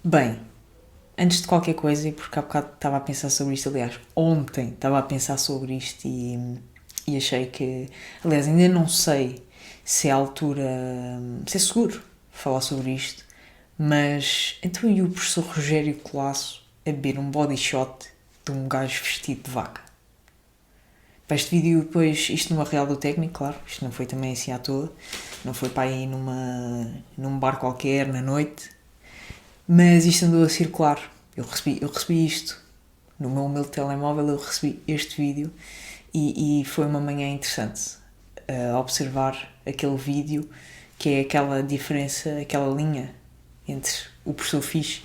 Bem, antes de qualquer coisa, e porque há bocado estava a pensar sobre isto, aliás, ontem estava a pensar sobre isto e achei que, aliás, ainda não sei se é a altura, se é seguro falar sobre isto, mas então e o professor Rogério Colasso a beber um body shot de um gajo vestido de vaca? Para este vídeo, depois, isto numa real do técnico, claro, isto não foi também assim à toa, não foi para ir num bar qualquer na noite, mas isto andou a circular. Eu recebi isto no meu humilde telemóvel, eu recebi este vídeo e foi uma manhã interessante a observar aquele vídeo, que é aquela diferença, aquela linha entre o professor fixe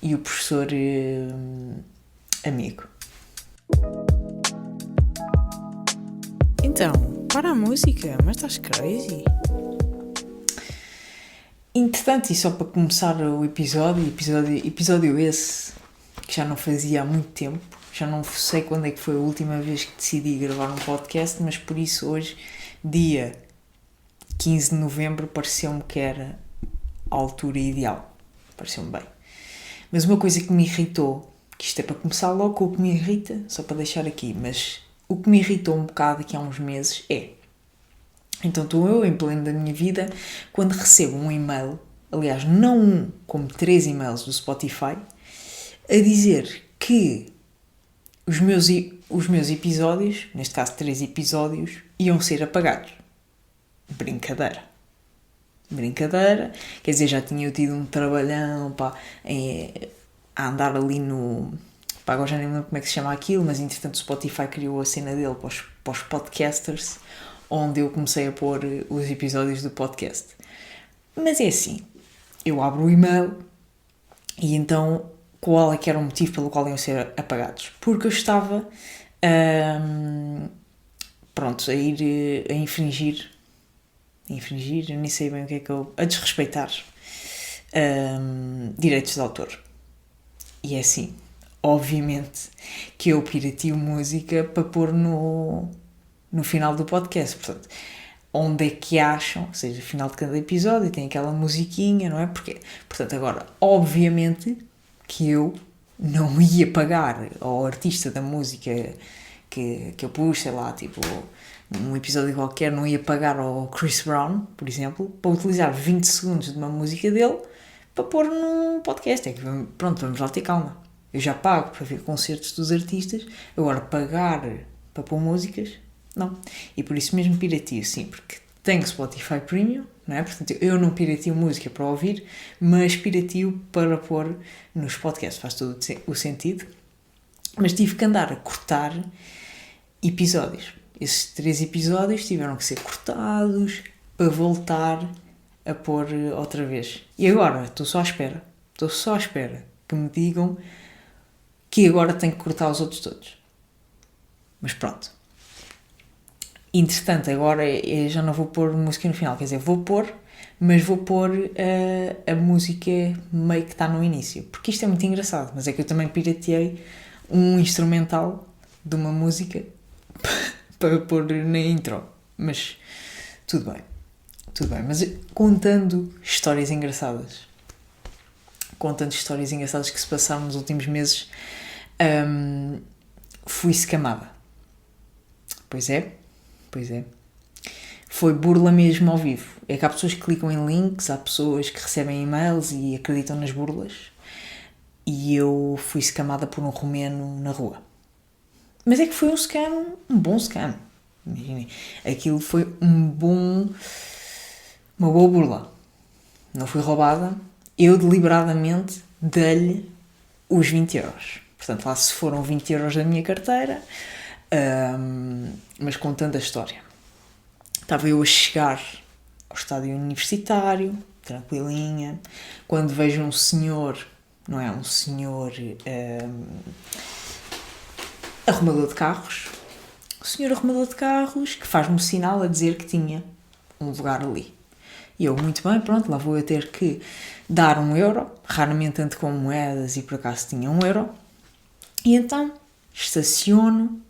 e o professor amigo. Então, para a música, mas estás crazy? Entretanto, e só para começar o episódio esse, que já não fazia há muito tempo, já não sei quando é que foi a última vez que decidi gravar um podcast, mas por isso hoje, dia 15 de novembro, pareceu-me que era a altura ideal. Pareceu-me bem. Mas uma coisa que me irritou, que isto é para começar logo com o que me irrita, só para deixar aqui, mas o que me irritou um bocado aqui há uns meses é... Então estou eu, em pleno da minha vida, quando recebo um e-mail, aliás, não um, como 3 e-mails do Spotify, a dizer que os meus episódios, neste caso 3 episódios, iam ser apagados. Brincadeira. Quer dizer, já tinha tido um trabalhão, pá, a andar ali no... Pá, agora já nem lembro como é que se chama aquilo, mas entretanto o Spotify criou a cena dele para os podcasters, onde eu comecei a pôr os episódios do podcast. Mas é assim, eu abro o e-mail e então qual é que era o motivo pelo qual iam ser apagados? Porque eu estava pronto, a ir a infringir, eu nem sei bem o que é que eu... a desrespeitar direitos de autor. E é assim, obviamente que eu pirateo música para pôr no final do podcast, portanto, onde é que acham, ou seja, no final de cada episódio tem aquela musiquinha, não é? Porque, portanto, agora, obviamente que eu não ia pagar ao artista da música que eu pus, sei lá, tipo, num episódio qualquer, não ia pagar ao Chris Brown, por exemplo, para utilizar 20 segundos de uma música dele para pôr num podcast. É que, pronto, vamos lá ter calma. Eu já pago para ver concertos dos artistas, agora pagar para pôr músicas, não. E por isso mesmo piratio, sim, porque tenho Spotify Premium, não é? Portanto, eu não piratio música para ouvir, mas piratio para pôr nos podcasts. Faz todo o sentido. Mas tive que andar a cortar episódios. Esses 3 episódios tiveram que ser cortados para voltar a pôr outra vez. E agora estou só à espera que me digam que agora tenho que cortar os outros todos. Mas pronto. Entretanto, agora já não vou pôr música no final, quer dizer, vou pôr, mas vou pôr a música meio que está no início, porque isto é muito engraçado, mas é que eu também pirateei um instrumental de uma música para pôr na intro, mas tudo bem, mas contando histórias engraçadas que se passaram nos últimos meses, fui scamada. Pois é. Foi burla mesmo ao vivo. É que há pessoas que clicam em links, há pessoas que recebem e-mails e acreditam nas burlas. E eu fui scamada por um romeno na rua. Mas é que foi um bom scam. Imaginem. Aquilo foi uma boa burla. Não fui roubada. Eu deliberadamente dei-lhe os 20 euros. Portanto, lá se foram 20 euros da minha carteira... mas contando a história, estava eu a chegar ao estádio universitário, tranquilinha, quando vejo um senhor, não é? Um senhor arrumador de carros, que faz-me um sinal a dizer que tinha um lugar ali. E eu, muito bem, pronto, lá vou eu ter que dar 1 euro, raramente ando com moedas e por acaso tinha 1 euro, e então estaciono,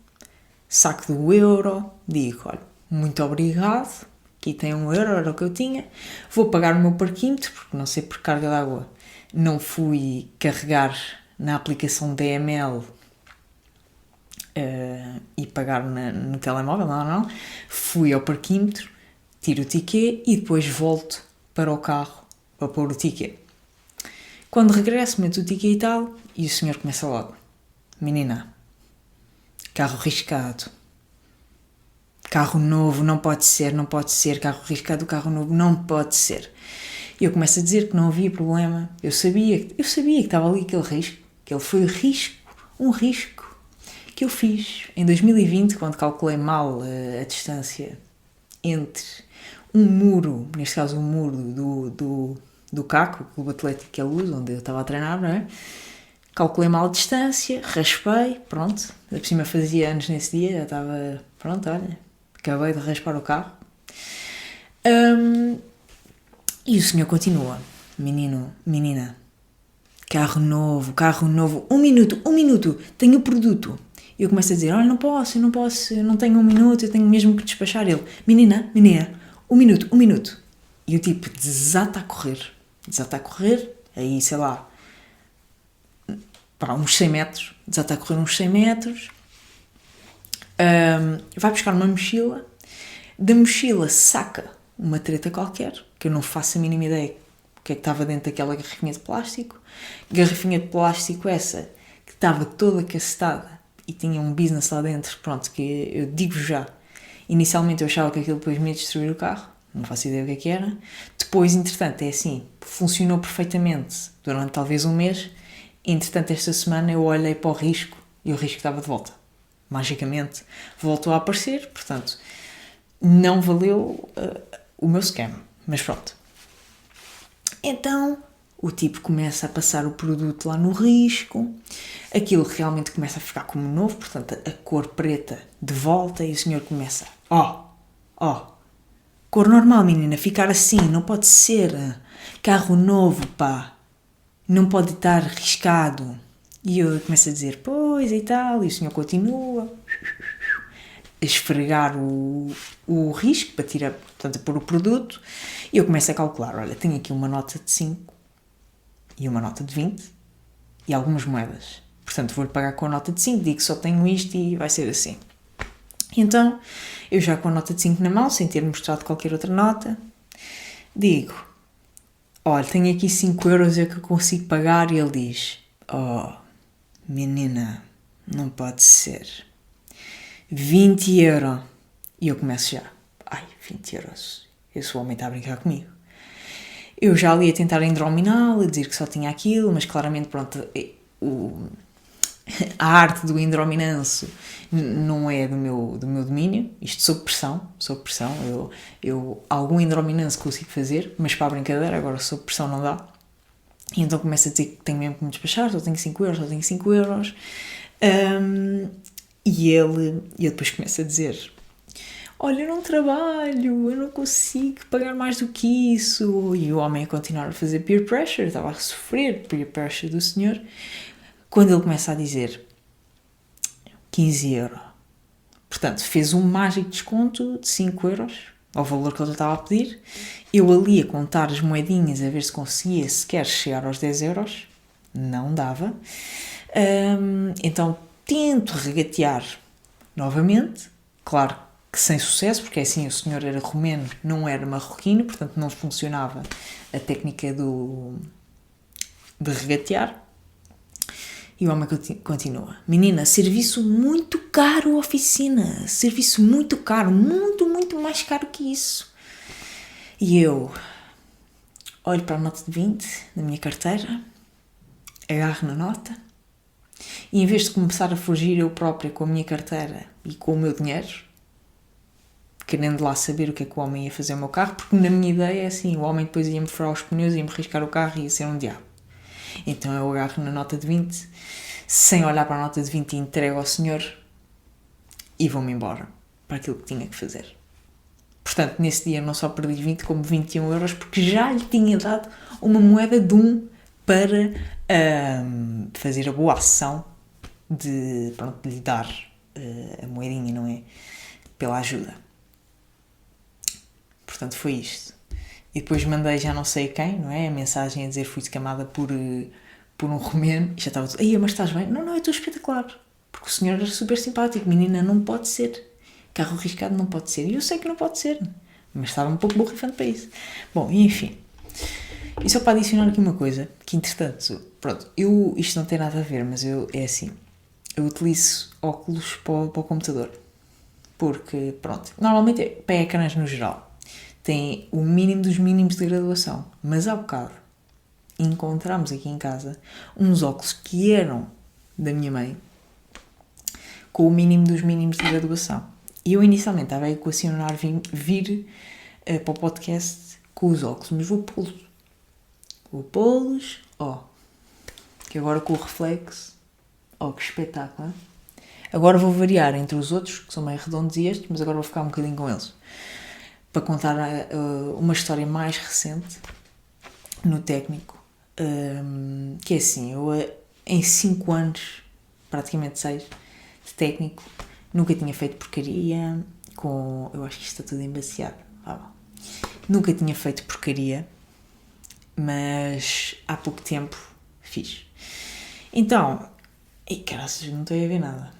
saco do euro, digo, olha, muito obrigado, aqui tem 1€, era o que eu tinha, vou pagar o meu parquímetro, porque não sei por carga de água, não fui carregar na aplicação DML e pagar no telemóvel, não, fui ao parquímetro, tiro o ticket e depois volto para o carro para pôr o ticket. Quando regresso, meto o ticket e tal, e o senhor começa logo: menina, carro riscado, carro novo, não pode ser, carro riscado, carro novo, não pode ser. E eu começo a dizer que não havia problema, eu sabia que estava ali aquele risco, que ele foi um risco que eu fiz em 2020, quando calculei mal a distância entre um muro, neste caso o muro do CAC, o Clube Atlético que ele usa, onde eu estava a treinar, não é? Calculei mal a distância, raspei, pronto, da por cima fazia anos nesse dia, já estava, pronto, olha, acabei de raspar o carro. E o senhor continua: menina, carro novo, um minuto, tenho o produto. E eu começo a dizer: olha, não posso, eu não tenho 1 minuto, eu tenho mesmo que despachar. Ele: menina, 1 minuto. E o tipo desata a correr, aí sei lá, para uns 100 metros, desata a correr uns 100 metros, vai buscar uma mochila, da mochila saca uma treta qualquer, que eu não faço a mínima ideia o que é que estava dentro daquela garrafinha de plástico essa que estava toda cacetada e tinha um business lá dentro, pronto, que eu digo já, inicialmente eu achava que aquilo depois me ia destruir o carro, não faço ideia do que era. Depois, entretanto, é assim, funcionou perfeitamente durante talvez um mês. Entretanto, esta semana eu olhei para o risco e o risco estava de volta, magicamente voltou a aparecer, portanto não valeu o meu scam, mas pronto. Então o tipo começa a passar o produto lá no risco, aquilo realmente começa a ficar como novo, portanto a cor preta de volta, e o senhor começa: cor normal, menina, ficar assim, não pode ser, carro novo, pá, não pode estar riscado. E eu começo a dizer: pois e tal, e o senhor continua a esfregar o risco para tirar, portanto, a pôr o produto, e eu começo a calcular: olha, tenho aqui uma nota de 5 e uma nota de 20 e algumas moedas, portanto vou-lhe pagar com a nota de 5, digo que só tenho isto e vai ser assim. Então, eu já com a nota de 5 na mão, sem ter mostrado qualquer outra nota, digo: olha, tenho aqui 5€, é que eu consigo pagar. E ele diz: oh, menina, não pode ser, 20€. E eu começo já: ai, 20€, esse homem está a brincar comigo. Eu já ali a tentar indrominá-lo, a dizer que só tinha aquilo, mas claramente, pronto, a arte do indrominanço não é do meu domínio, isto sob pressão, eu algum indrominanço consigo fazer, mas para a brincadeira, agora sob pressão não dá. E então começo a dizer que tenho mesmo que me despachar, só tenho 5€, e eu depois começo a dizer: olha, eu não trabalho, eu não consigo pagar mais do que isso. E o homem a continuar a fazer peer pressure, estava a sofrer peer pressure do senhor, quando ele começa a dizer 15€. Portanto, fez um mágico desconto de 5€ ao valor que ele estava a pedir. Eu ali a contar as moedinhas a ver se conseguia sequer chegar aos 10€, não dava. Então tento regatear novamente, claro que sem sucesso, porque assim o senhor era romeno, não era marroquino, portanto não funcionava a técnica de regatear. E o homem continua: menina, serviço muito caro, oficina, serviço muito caro, muito mais caro que isso. E eu olho para a nota de 20 da minha carteira, agarro na nota, e em vez de começar a fugir eu própria com a minha carteira e com o meu dinheiro, querendo lá saber o que é que o homem ia fazer ao meu carro, porque na minha ideia é assim, o homem depois ia-me furar os pneus, ia-me riscar o carro e ia ser um diabo. Então eu agarro na nota de 20, sem olhar para a nota de 20, e entrego ao senhor e vou-me embora para aquilo que tinha que fazer. Portanto, nesse dia não só perdi 20, como 21€, porque já lhe tinha dado uma moeda de 1 para fazer a boa ação de lhe dar a moedinha, não é? Pela ajuda. Portanto, foi isto. E depois mandei já não sei quem, não é? A mensagem a dizer fui descamada por um romeno. E já estava tudo, mas estás bem? Não, eu estou espetacular. Porque o senhor era super simpático. Menina, não pode ser. Carro arriscado não pode ser. E eu sei que não pode ser. Mas estava um pouco borrifante para isso. Bom, e enfim. E só para adicionar aqui uma coisa, que entretanto, pronto, isto não tem nada a ver, mas é assim, eu utilizo óculos para o computador, porque, pronto, normalmente para ecrãs no geral, tem o mínimo dos mínimos de graduação, mas há bocado encontramos aqui em casa uns óculos que eram da minha mãe, com o mínimo dos mínimos de graduação. E eu inicialmente estava a equacionar vir para o podcast com os óculos, mas vou pô-los, que agora com o reflexo, que espetáculo, hein? Agora vou variar entre os outros, que são meio redondos e estes, mas agora vou ficar um bocadinho com eles, para contar uma história mais recente no técnico, que é assim, eu em 5 anos, praticamente 6, de técnico, nunca tinha feito porcaria eu acho que isto está tudo embaciado, nunca tinha feito porcaria, mas há pouco tempo fiz. Então, caraças, não estou a ver nada.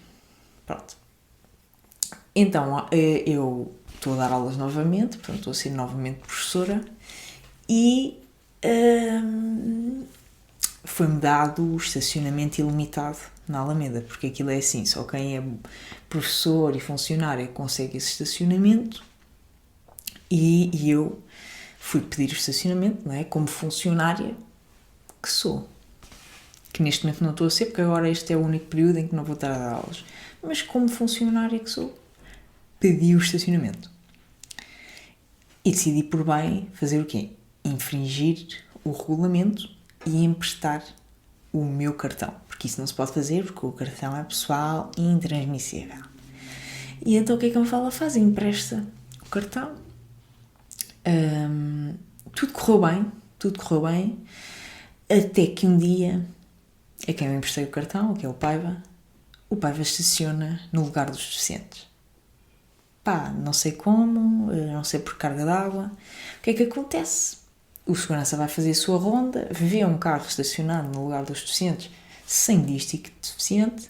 Pronto. Então, eu estou a dar aulas novamente, portanto, estou a ser novamente professora e foi-me dado o estacionamento ilimitado na Alameda, porque aquilo é assim, só quem é professor e funcionário consegue esse estacionamento e eu fui pedir o estacionamento, não é? Como funcionária que sou. Que neste momento não estou a ser, porque agora este é o único período em que não vou estar a dar aulas. Mas como funcionária que sou, pedi o estacionamento. E decidi por bem fazer o quê? Infringir o regulamento e emprestar o meu cartão. Porque isso não se pode fazer, porque o cartão é pessoal e intransmissível. E então o que é que a Mafalda faz? Empresta o cartão. Tudo correu bem, até que um dia, a quem eu emprestei o cartão, que é o Paiva estaciona no lugar dos deficientes. Não sei como, não sei por carga d'água. O que é que acontece? O segurança vai fazer a sua ronda, vê um carro estacionado no lugar dos deficientes sem dístico de deficiente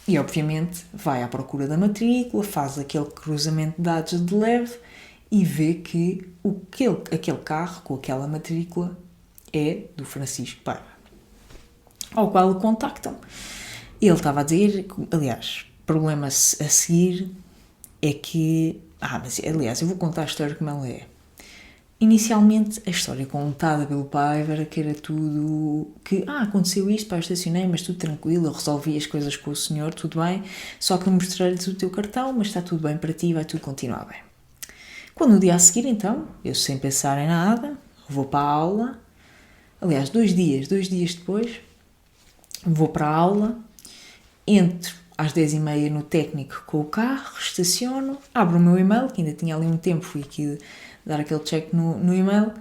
e, obviamente, vai à procura da matrícula, faz aquele cruzamento de dados de leve e vê que aquele carro com aquela matrícula é do Francisco Paiva, ao qual o contactam. Ele estava a dizer, aliás, problema a seguir é que, mas aliás, eu vou contar a história como ela é. Inicialmente, a história contada pelo Paiva era que era tudo que, aconteceu isto, eu estacionei, mas tudo tranquilo, eu resolvi as coisas com o senhor, tudo bem, só que eu mostrei-lhes o teu cartão, mas está tudo bem para ti, vai tudo continuar bem. Quando no dia a seguir, então, eu sem pensar em nada, vou para a aula, aliás, 2 dias depois, vou para a aula, entro às 10h30 no técnico com o carro, estaciono, abro o meu e-mail, que ainda tinha ali um tempo, fui aqui dar aquele check no e-mail,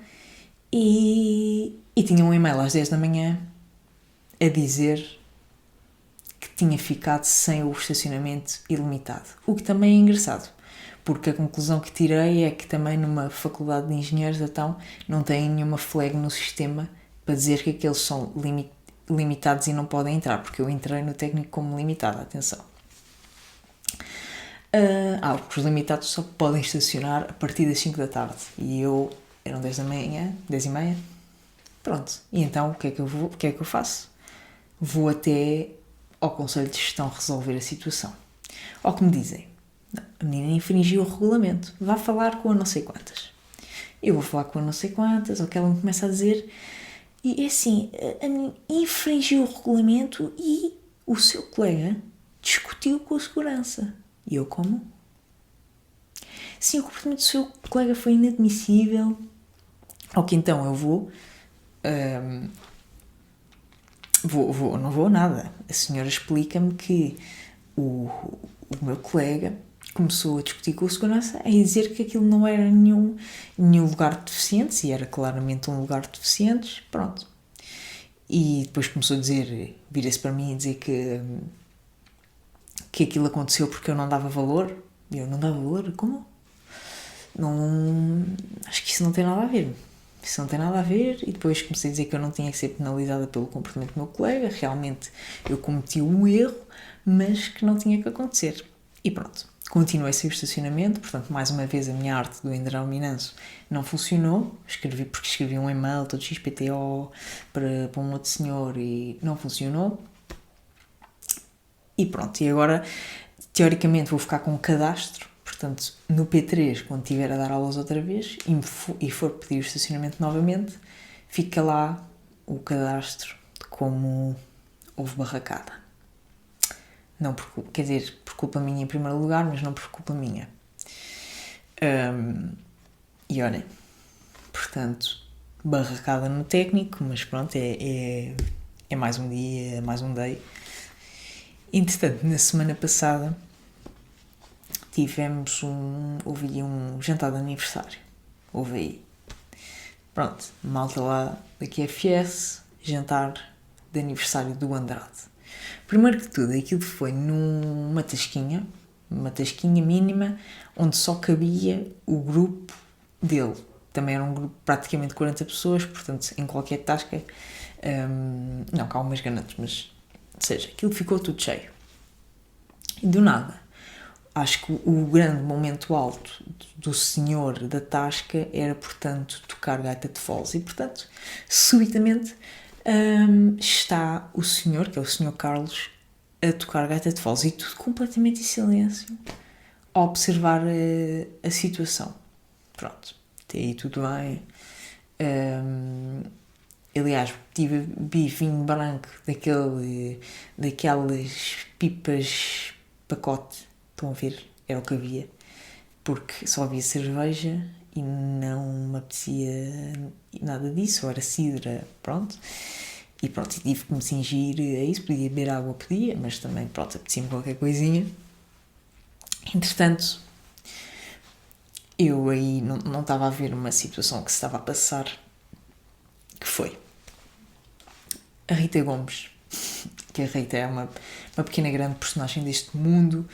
e tinha um e-mail às 10 da manhã a dizer que tinha ficado sem o estacionamento ilimitado. O que também é engraçado, porque a conclusão que tirei é que também numa faculdade de engenheiros, então, não tem nenhuma flag no sistema para dizer que aqueles são limitados e não podem entrar, porque eu entrei no técnico como limitado, atenção. Porque os limitados só podem estacionar a partir das 5 da tarde e eram 10 da manhã, 10h30, pronto. E então o que é que eu faço? Vou até ao Conselho de Gestão resolver a situação. Ao que me dizem, a menina infringiu o regulamento, vá falar com a não sei quantas. Eu vou falar com a não sei quantas, ou que ela me começa a dizer, e é assim, a menina infringiu o regulamento e o seu colega discutiu com a segurança. E eu como? Sim, o comportamento do seu colega foi inadmissível. Ao que então eu não vou nada. A senhora explica-me que o meu colega começou a discutir com a segurança a dizer que aquilo não era nenhum lugar de deficientes, e era claramente um lugar de deficientes, pronto. E depois começou a dizer, vira-se para mim e dizer que aquilo aconteceu porque eu não dava valor. E eu não dava valor? Como? não, acho que isso não tem nada a ver. Isso não tem nada a ver. E depois comecei a dizer que eu não tinha que ser penalizada pelo comportamento do meu colega. Realmente eu cometi um erro, mas que não tinha que acontecer. E pronto, continuei sem o estacionamento. Portanto, mais uma vez a minha arte do endraminanço não funcionou. Porque escrevi um e-mail todo XPTO para um outro senhor e não funcionou. E pronto, e agora teoricamente vou ficar com um cadastro. Portanto, no P3, quando estiver a dar aulas outra vez e for pedir o estacionamento novamente, fica lá o cadastro como houve barracada. Não por, quer dizer, por culpa minha em primeiro lugar, mas não por culpa minha. E olhem, portanto, barracada no técnico, mas pronto, é mais um dia, é mais um day. Entretanto, na semana passada houve um jantar de aniversário. Houve aí. Pronto, malta lá da QFS, jantar de aniversário do Andrade. Primeiro que tudo, aquilo foi numa tasquinha mínima, onde só cabia o grupo dele. Também era um grupo de praticamente 40 pessoas, portanto, em qualquer tasca, não, cá há umas grandes, mas, ou seja, aquilo ficou tudo cheio. E do nada, acho que o grande momento alto do senhor da tasca era, portanto, tocar gaita de foles. E, portanto, subitamente está o senhor, que é o senhor Carlos, a tocar gaita de foles. E tudo completamente em silêncio, a observar a situação. Pronto, até aí tudo bem. Aliás, bebi vinho branco daquelas pipas pacote. Estão a ver? Era o que havia. Porque só havia cerveja e não me apetecia nada disso. Ou era cidra, pronto. E pronto, tive que me cingir a isso. Podia beber água, podia, mas também, pronto, apetecia-me qualquer coisinha. Entretanto, eu aí não estava a ver uma situação que se estava a passar, que foi a Rita Gomes, que a Rita é uma pequena grande personagem deste mundo,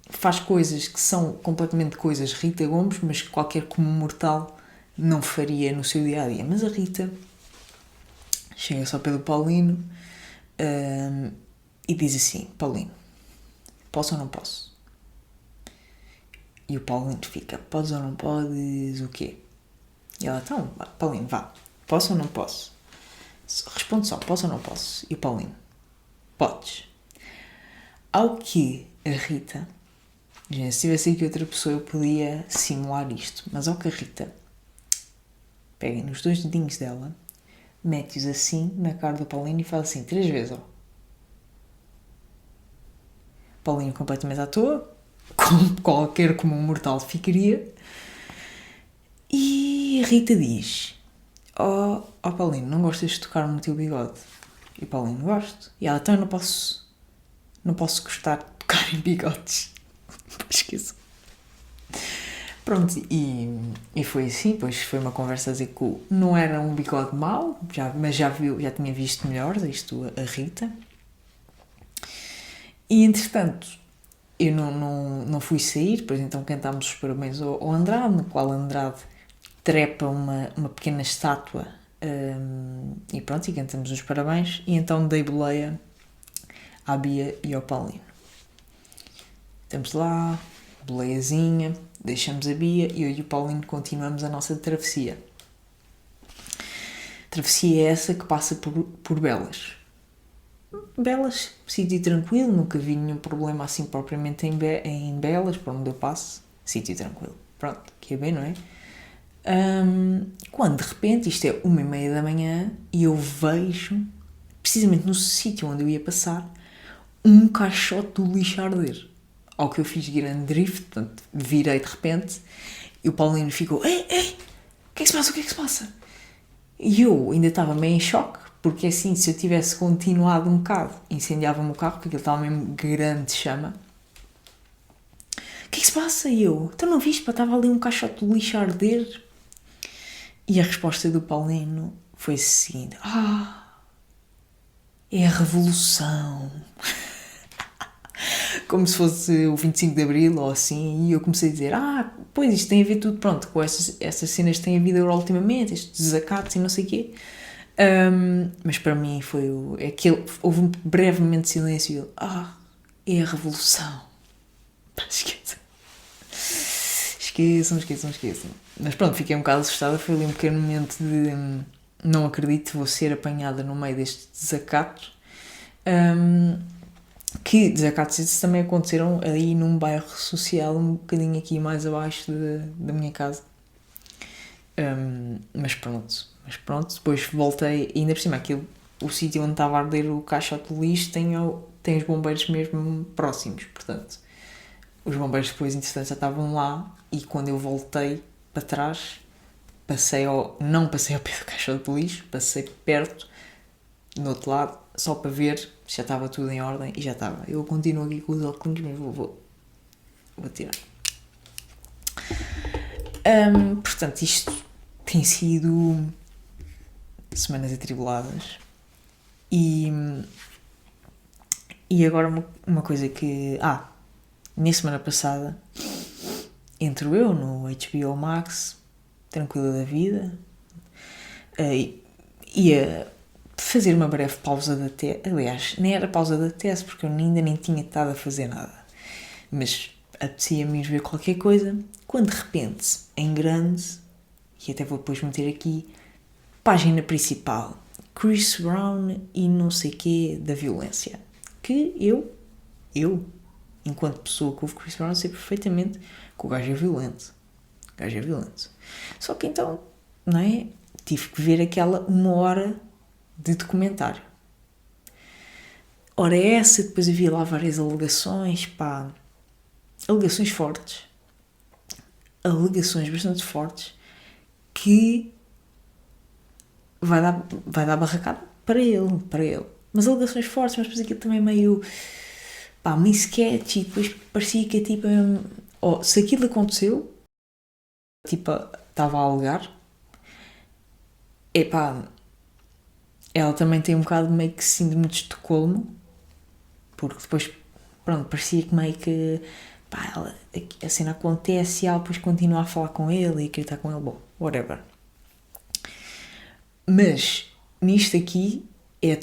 faz coisas que são completamente coisas Rita Gomes, mas que qualquer comum mortal não faria no seu dia-a-dia. Mas a Rita chega só pelo Paulino e diz assim: Paulino, posso ou não posso? E o Paulino fica: podes ou não podes, o quê? E ela: então, Paulino, vá, posso ou não posso? Responde só: posso ou não posso? E o Paulino: podes. Ao que a Rita, se tivesse aqui outra pessoa eu podia simular isto, mas ao que a Rita pega nos 2 dedinhos dela, mete-os assim na cara do Paulino e faz assim 3 vezes, ó. Paulinho completamente à toa, como qualquer comum mortal ficaria, e a Rita diz: ó Paulinho, não gostas de tocar no teu bigode? E o Paulinho: gosto. E ela: então eu não posso gostar de tocar em bigodes. Esqueço. Pronto, e foi assim. Depois foi uma conversa a dizer que não era um bigode mau, mas já tinha visto melhores, isto a Rita. E entretanto, eu não fui sair, depois então cantámos os parabéns ao Andrade, no qual Andrade trepa uma pequena estátua, e pronto, e cantamos os parabéns, e então dei boleia à Bia e ao Paulino. Estamos lá, boleiazinha, deixamos a Bia e eu e o Paulino continuamos a nossa travessia. Travessia é essa que passa por Belas. Belas, sítio tranquilo, nunca vi nenhum problema assim propriamente em Belas, para onde eu passo, sítio tranquilo. Pronto, que é bem, não é? Quando de repente, isto é 1h30 da manhã, e eu vejo, precisamente no sítio onde eu ia passar, um caixote do lixo a arder. Ao que eu fiz grande drift, portanto, virei de repente, e o Paulino ficou: ei, o que é que se passa? E eu ainda estava meio em choque, porque assim, se eu tivesse continuado um bocado, incendiava-me o carro, porque aquilo estava mesmo grande chama. O que é que se passa? E eu: então não viste, estava ali um caixote de lixo a arder. E a resposta do Paulino foi a seguinte: é a revolução. Como se fosse o 25 de Abril ou assim, e eu comecei a dizer: pois isto tem a ver tudo, pronto, com essas cenas que têm havido agora ultimamente, estes desacatos e não sei o quê. Mas para mim foi houve um breve momento de silêncio e eu, é a revolução. Pá, esqueçam. Mas pronto, fiquei um bocado assustada, foi ali um pequeno momento de não acredito, vou ser apanhada no meio deste desacato. Que desacatos esses também aconteceram aí num bairro social um bocadinho aqui mais abaixo da minha casa. Mas pronto, depois voltei, e ainda por cima o sítio onde estava a arder o caixote de lixo tem os bombeiros mesmo próximos, portanto os bombeiros depois entretanto já estavam lá, e quando eu voltei para trás não passei ao pé do caixote de lixo, passei perto no outro lado, só para ver se já estava tudo em ordem, e já estava. Eu continuo aqui com os óculos, mas vou tirar. Portanto, isto tem sido semanas atribuladas, e agora uma coisa que na semana passada entro eu no HBO Max, tranquila da vida, ia fazer uma breve pausa da tese. Aliás, nem era pausa da tese, porque eu ainda nem tinha estado a fazer nada, mas apetecia-me ir ver qualquer coisa, quando de repente, em grande, e até vou depois meter aqui, página principal, Chris Brown e não sei quê da violência, que eu, enquanto pessoa que ouve Chris Brown, sei perfeitamente que o gajo é violento. Só que então, não é? Tive que ver aquela 1 hora de documentário. Ora essa, depois havia lá várias alegações, alegações bastante fortes, que vai dar barracada para ele. Mas alegações fortes, mas depois aquilo também meio sketchy, e depois parecia que tipo, se aquilo aconteceu, tipo, estava a alegar, ela também tem um bocado meio que síndrome de Estocolmo, porque depois, pronto, parecia que meio que a cena acontece e ela depois continua a falar com ele e a acreditar com ele, bom, whatever. Mas nisto aqui é a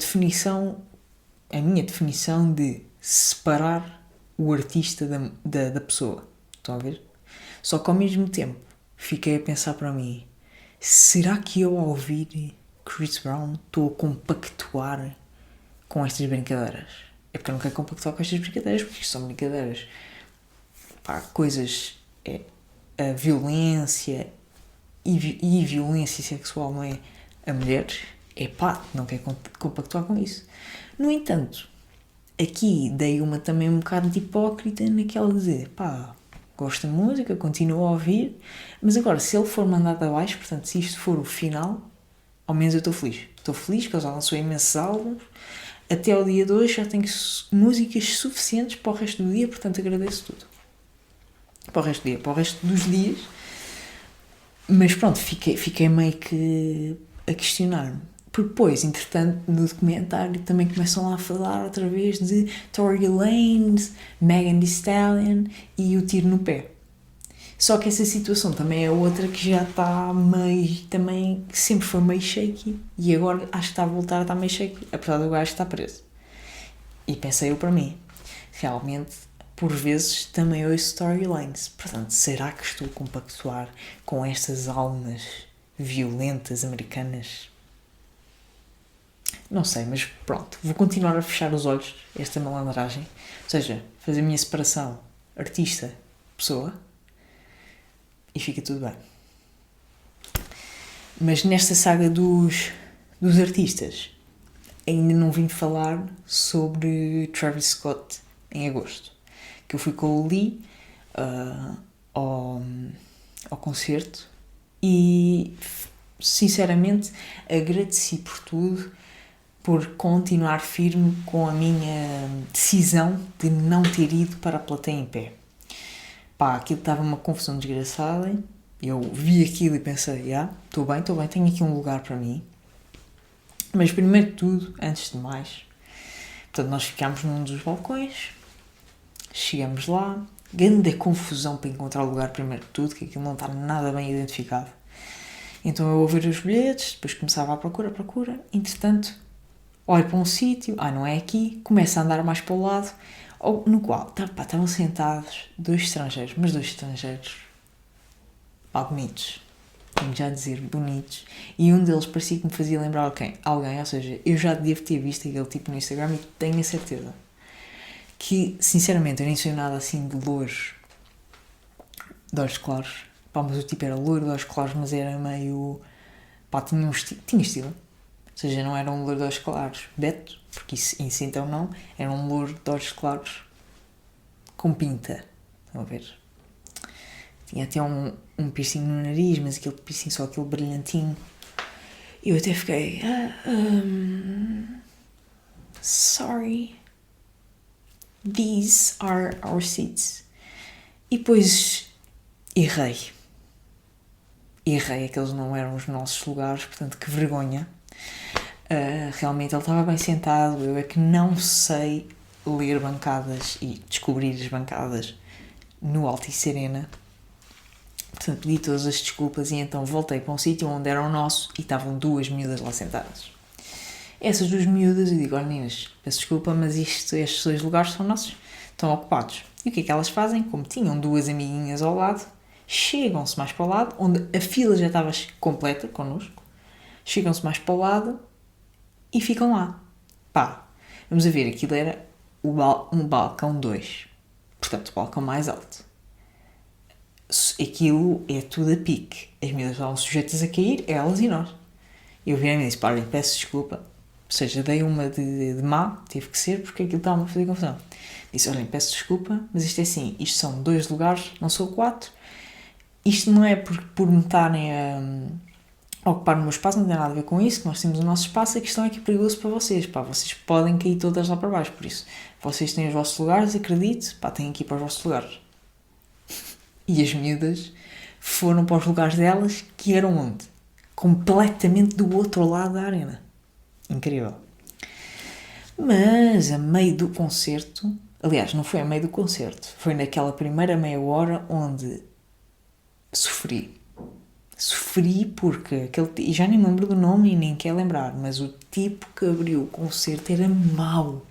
minha definição de separar o artista da pessoa. Estão a ver? Só que ao mesmo tempo fiquei a pensar para mim, será que eu, ao ouvir Chris Brown, estou a compactuar com estas brincadeiras? É porque eu não quero compactuar com estas brincadeiras, porque isto são brincadeiras. Coisas, a violência e violência sexual, não é? A mulheres, não quero compactuar com isso. No entanto, aqui dei também um bocado de hipócrita naquela de dizer, gosto da música, continuo a ouvir, mas agora, se ele for mandado abaixo, portanto, se isto for o final, ao menos eu estou feliz. Estou feliz que ele já lançou imensos álbuns, até ao dia de hoje já tenho músicas suficientes para o resto do dia, portanto agradeço tudo. Para o resto dos dias. Mas pronto, fiquei meio que a questionar-me. Porque depois, entretanto, no documentário também começam lá a falar outra vez de Tory Lanez, Megan Thee Stallion e o tiro no pé. Só que essa situação também é outra que já está meio, também, que sempre foi meio shaky, e agora acho que está a voltar a estar meio shaky, apesar do gajo estar preso. E pensei eu para mim, realmente, por vezes também ouço Tory Lanez. Portanto, será que estou a compactuar com estas almas violentas americanas? Não sei, mas pronto, vou continuar a fechar os olhos a esta malandragem, ou seja, fazer a minha separação artista-pessoa, e fica tudo bem. Mas nesta saga dos artistas, ainda não vim falar sobre Travis Scott em agosto, que eu fui com o Lee ao concerto, e sinceramente agradeci por tudo, por continuar firme com a minha decisão de não ter ido para a plateia em pé. Aquilo estava uma confusão desgraçada. Eu vi aquilo e pensei, estou bem, tenho aqui um lugar para mim. Mas primeiro de tudo, antes de mais, portanto, nós ficámos num dos balcões, chegamos lá, grande confusão para encontrar o lugar primeiro de tudo, que aquilo não está nada bem identificado. Então eu ouvir os bilhetes, depois começava a procura, entretanto, olho para um sítio, não é aqui, começo a andar mais para o lado, no qual estavam sentados dois estrangeiros, mas dois estrangeiros, bonitos, tenho já a dizer, bonitos, e um deles parecia que me fazia lembrar alguém, ou seja, eu já devo ter visto aquele tipo no Instagram e tenho a certeza que, sinceramente, eu nem sou nada assim de loiro, de olhos claros, mas o tipo era loiro de olhos claros, mas era meio, tinha estilo, ou seja, não era um loiro de olhos claros Beto, porque isso então não, era um loiro de olhos claros com pinta, estão a ver? Tinha até um piercing no nariz, mas aquele piercing só aquele brilhantinho. E eu até fiquei... sorry. These are our seats. E depois errei, aqueles não eram os nossos lugares, portanto que vergonha. Realmente ele estava bem sentado, eu é que não sei ler bancadas e descobrir as bancadas no Altice Arena. Portanto, pedi todas as desculpas e então voltei para um sítio onde era o nosso e estavam duas miúdas lá sentadas. Essas duas miúdas, eu digo, olha meninas, peço desculpa, mas estes dois lugares são nossos, estão ocupados. E o que é que elas fazem? Como tinham duas amiguinhas ao lado, chegam-se mais para o lado, onde a fila já estava completa connosco, chegam-se mais para o lado e ficam lá. Vamos a ver, aquilo era um balcão 2, portanto o balcão mais alto. Aquilo é tudo a pique. As miúdas estavam sujeitas a cair, elas e nós. Eu virei-me e disse, olhem, peço desculpa. Ou seja, dei uma de má, teve que ser, porque aquilo estava a fazer confusão. Disse, olhem, peço desculpa, mas isto é assim, isto são 2 lugares, não são 4. Isto não é por me estarem a ocupar o meu espaço, não tem nada a ver com isso, que nós temos o nosso espaço, a questão é que é perigoso para vocês. Vocês podem cair todas lá para baixo, por isso, vocês têm os vossos lugares, acredite, têm que ir para os vossos lugares. E as miúdas foram para os lugares delas, que eram onde? Completamente do outro lado da arena. Incrível. Mas a meio do concerto, aliás, não foi a meio do concerto, foi naquela primeira meia hora onde sofri porque e já nem me lembro do nome e nem quero lembrar, mas o tipo que abriu o concerto era mau,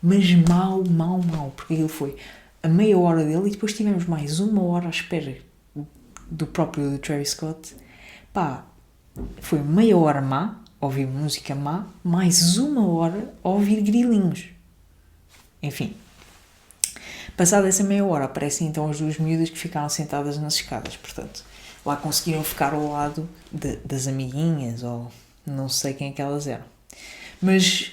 mas mau, porque aquilo foi a meia hora dele e depois tivemos mais uma hora à espera do próprio Travis Scott. Foi meia hora má, a ouvir música má, mais uma hora a ouvir grilinhos. Enfim, passada essa meia hora aparecem então as duas miúdas que ficaram sentadas nas escadas, portanto lá conseguiram ficar ao lado das amiguinhas, ou não sei quem é que elas eram. Mas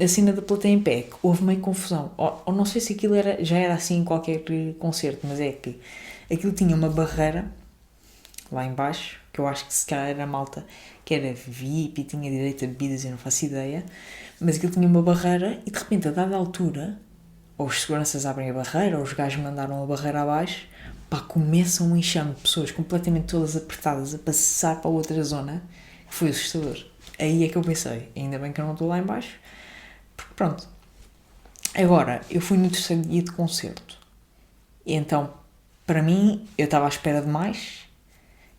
a cena da plateia em pé, houve meio confusão. Ou não sei se aquilo já era assim em qualquer concerto, mas é que aquilo tinha uma barreira lá em baixo, que eu acho que se calhar era malta que era VIP e tinha direito a bebidas, eu não faço ideia, mas aquilo tinha uma barreira e de repente a dada altura, ou os seguranças abrem a barreira, ou os gajos mandaram a barreira abaixo, começam um enxame de pessoas completamente todas apertadas a passar para outra zona, que foi assustador. Aí é que eu pensei, ainda bem que eu não estou lá em baixo, porque pronto. Agora, eu fui no terceiro dia de concerto, e então, para mim, eu estava à espera de mais.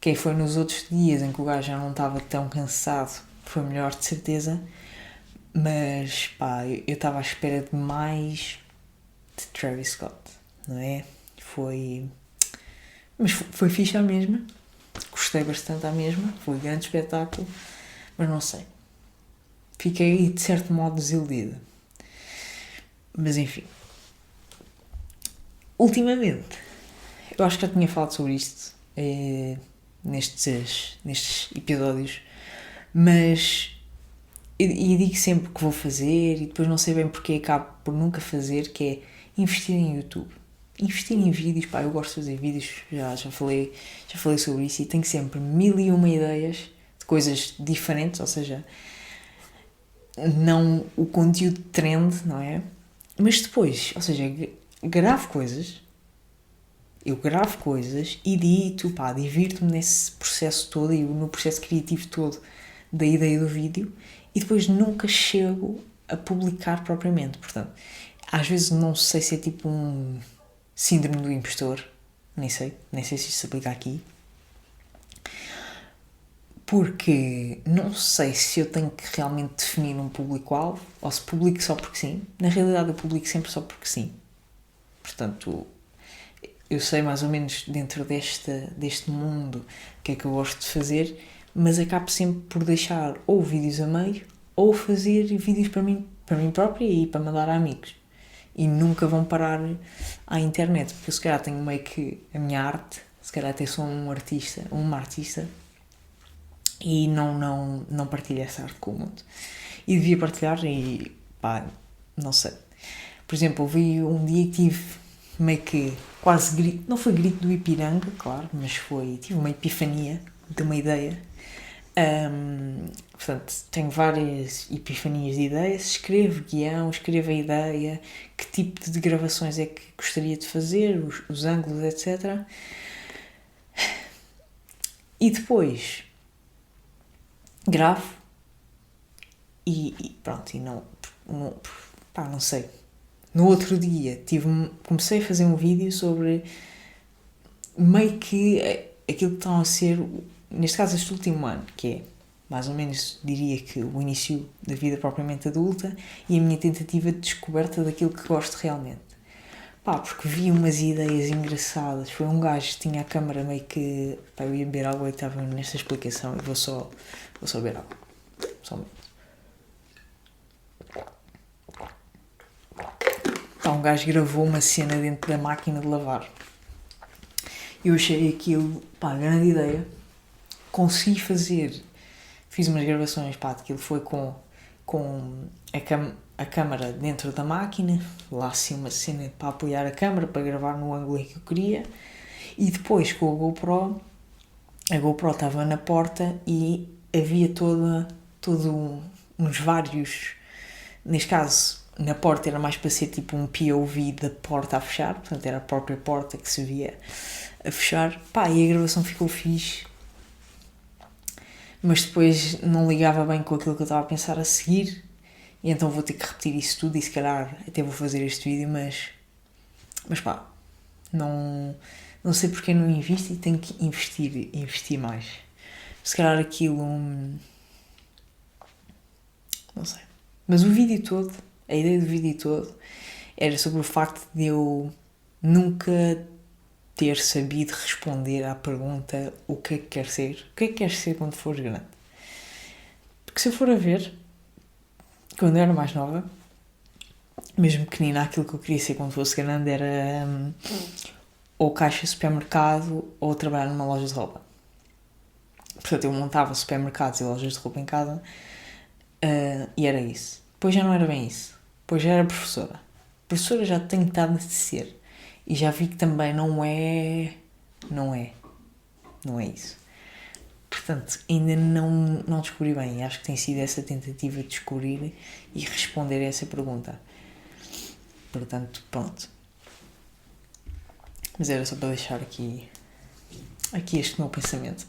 Quem foi nos outros dias em que o gajo já não estava tão cansado, foi melhor de certeza, mas eu estava à espera de mais de Travis Scott, não é? Mas foi fixe à mesma, gostei bastante à mesma, foi um grande espetáculo, mas não sei, fiquei de certo modo desiludida. Mas enfim, ultimamente, eu acho que já tinha falado sobre isto nestes episódios, mas eu digo sempre que vou fazer e depois não sei bem porque acabo por nunca fazer, que é investir em YouTube. Investir em vídeos, eu gosto de fazer vídeos, já falei sobre isso e tenho sempre 1001 ideias de coisas diferentes, ou seja, não o conteúdo trend, não é? Mas depois, ou seja, eu gravo coisas, edito, divirto-me nesse processo todo e no processo criativo todo da ideia do vídeo e depois nunca chego a publicar propriamente, portanto, às vezes não sei se é tipo síndrome do impostor, nem sei se isto se aplica aqui, porque não sei se eu tenho que realmente definir um público-alvo ou se publico só porque sim. Na realidade eu publico sempre só porque sim. Portanto, eu sei mais ou menos dentro deste mundo o que é que eu gosto de fazer, mas acabo sempre por deixar ou vídeos a meio ou fazer vídeos para mim própria e para mandar a amigos. E nunca vão parar à internet, porque eu se calhar tenho meio que a minha arte, se calhar até sou uma artista, e não partilho essa arte com o mundo. E devia partilhar e pá, não sei. Por exemplo, eu vi um dia e tive meio que quase grito, não foi grito do Ipiranga, claro, mas tive uma epifania de uma ideia. Portanto, tenho várias epifanias de ideias, escrevo guião, escrevo a ideia, que tipo de gravações é que gostaria de fazer, os ângulos, etc. E depois gravo e pronto, e não sei. No outro dia comecei a fazer um vídeo sobre meio que aquilo que estão a ser, neste caso este último ano, que é mais ou menos, diria que o início da vida propriamente adulta e a minha tentativa de descoberta daquilo que gosto realmente. Porque vi umas ideias engraçadas. Foi um gajo que tinha a câmara meio que... eu ia beber água e estava nesta explicação e vou só beber água. Só um momento. Um gajo gravou uma cena dentro da máquina de lavar. Eu achei aquilo, grande ideia. Consegui fiz umas gravações, aquilo foi com a câmara dentro da máquina, lá assim uma cena para apoiar a câmara, para gravar no ângulo em que eu queria, e depois com a GoPro estava na porta e havia uns vários, neste caso, na porta era mais para ser tipo um POV da porta a fechar, portanto era a própria porta que se via a fechar, e a gravação ficou fixe, mas depois não ligava bem com aquilo que eu estava a pensar a seguir, e então vou ter que repetir isso tudo e se calhar até vou fazer este vídeo, mas não sei porque não invisto e tenho que investir mais. Se calhar aquilo, não sei, mas o vídeo todo, a ideia do vídeo todo era sobre o facto de eu nunca ter sabido responder à pergunta o que é que queres ser? O que é que queres ser quando fores grande? Porque se eu for a ver, quando eu era mais nova, mesmo pequenina, aquilo que eu queria ser quando fosse grande era ou caixa de supermercado ou trabalhar numa loja de roupa. Portanto, eu montava supermercados e lojas de roupa em casa e era isso. Depois já não era bem isso. Depois já era professora. Professora já tenho estado a ser. E já vi que também não é isso. Portanto, ainda não descobri bem. Acho que tem sido essa tentativa de descobrir e responder a essa pergunta. Portanto, pronto. Mas era só para deixar aqui este meu pensamento.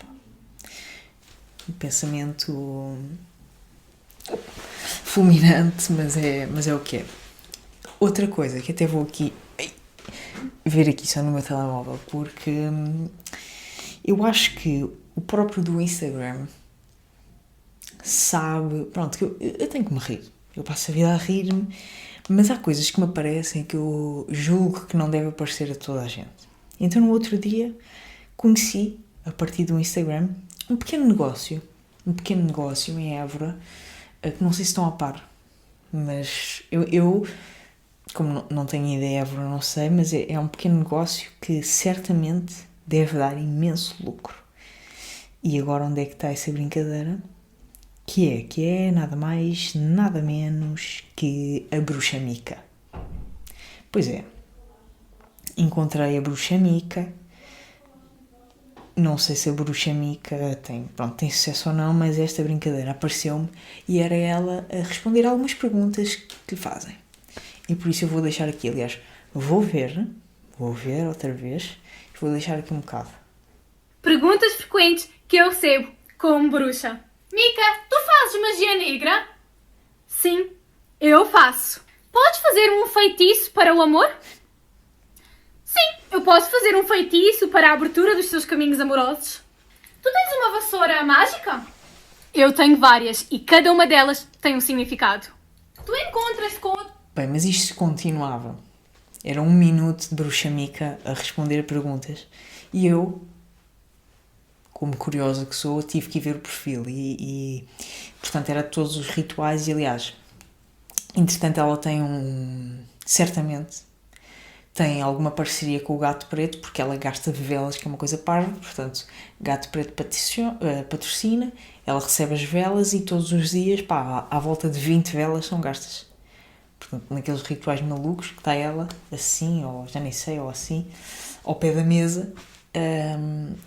Um pensamento fulminante, mas é o que é. Outra coisa que até vou aqui ver aqui só no meu telemóvel, porque eu acho que o próprio do Instagram sabe, pronto, que eu tenho que me rir, eu passo a vida a rir-me, mas há coisas que me aparecem que eu julgo que não deve aparecer a toda a gente. Então no outro dia conheci, a partir do Instagram, um pequeno negócio em Évora, que não sei se estão a par, mas eu como não tenho ideia, Évora não sei, mas é um pequeno negócio que certamente deve dar imenso lucro. E agora onde é que está essa brincadeira? Que é nada mais, nada menos que a Bruxa Mica. Pois é, encontrei a Bruxa Mica, não sei se a Bruxa Mica tem sucesso ou não, mas esta brincadeira apareceu-me e era ela a responder algumas perguntas que lhe fazem. E por isso eu vou deixar aqui, aliás, vou ver outra vez, vou deixar aqui um bocado. Perguntas frequentes que eu recebo como bruxa. Mica, tu fazes magia negra? Sim, eu faço. Podes fazer um feitiço para o amor? Sim, Eu posso fazer um feitiço para a abertura dos seus caminhos amorosos? Tu tens uma vassoura mágica? Eu tenho várias e cada uma delas tem um significado. Tu encontras com... Bem, mas isto continuava. Era 1 minuto de Bruxa Mica a responder a perguntas. E eu, como curiosa que sou, tive que ir ver o perfil. Portanto, era todos os rituais. E, aliás, entretanto, ela tem certamente tem alguma parceria com o Gato Preto, porque ela gasta velas, que é uma coisa parva. Portanto, Gato Preto patrocina, ela recebe as velas e todos os dias, à volta de 20 velas são gastas. Portanto, naqueles rituais malucos que está ela, assim, ou já nem sei, ou assim, ao pé da mesa,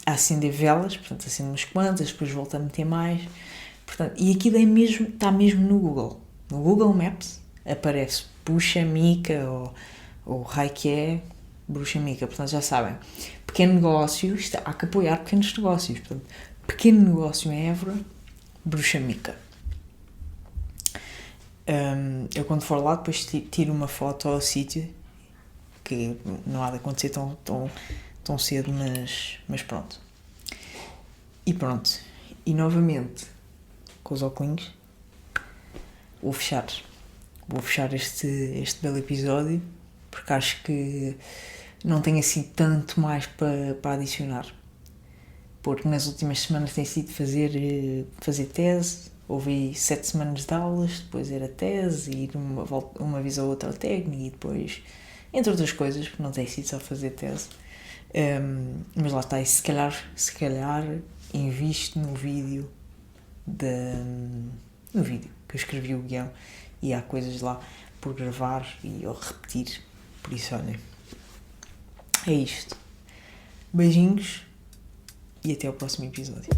a acender velas, portanto, acende umas quantas, depois volta a meter mais. Portanto, e aquilo está mesmo no Google. No Google Maps aparece Bruxa Mica ou Reiki Bruxa Mica. Portanto, já sabem. Pequeno negócio, há que apoiar pequenos negócios. Portanto, pequeno negócio em Évora, Bruxa Mica. Eu quando for lá depois tiro uma foto ao sítio, que não há de acontecer tão cedo, mas pronto. E pronto. E novamente, com os óculos, vou fechar este belo episódio, porque acho que não tenho assim tanto mais para adicionar. Porque nas últimas semanas tem sido fazer tese. Houve 7 semanas de aulas, depois era tese, e ir uma vez ou outra ao técnico, e depois, entre outras coisas, porque não tem sido só fazer tese. Mas lá está, e se calhar invisto no vídeo que eu escrevi o guião, e há coisas lá por gravar ou repetir. Por isso, olhem, é isto. Beijinhos e até ao próximo episódio.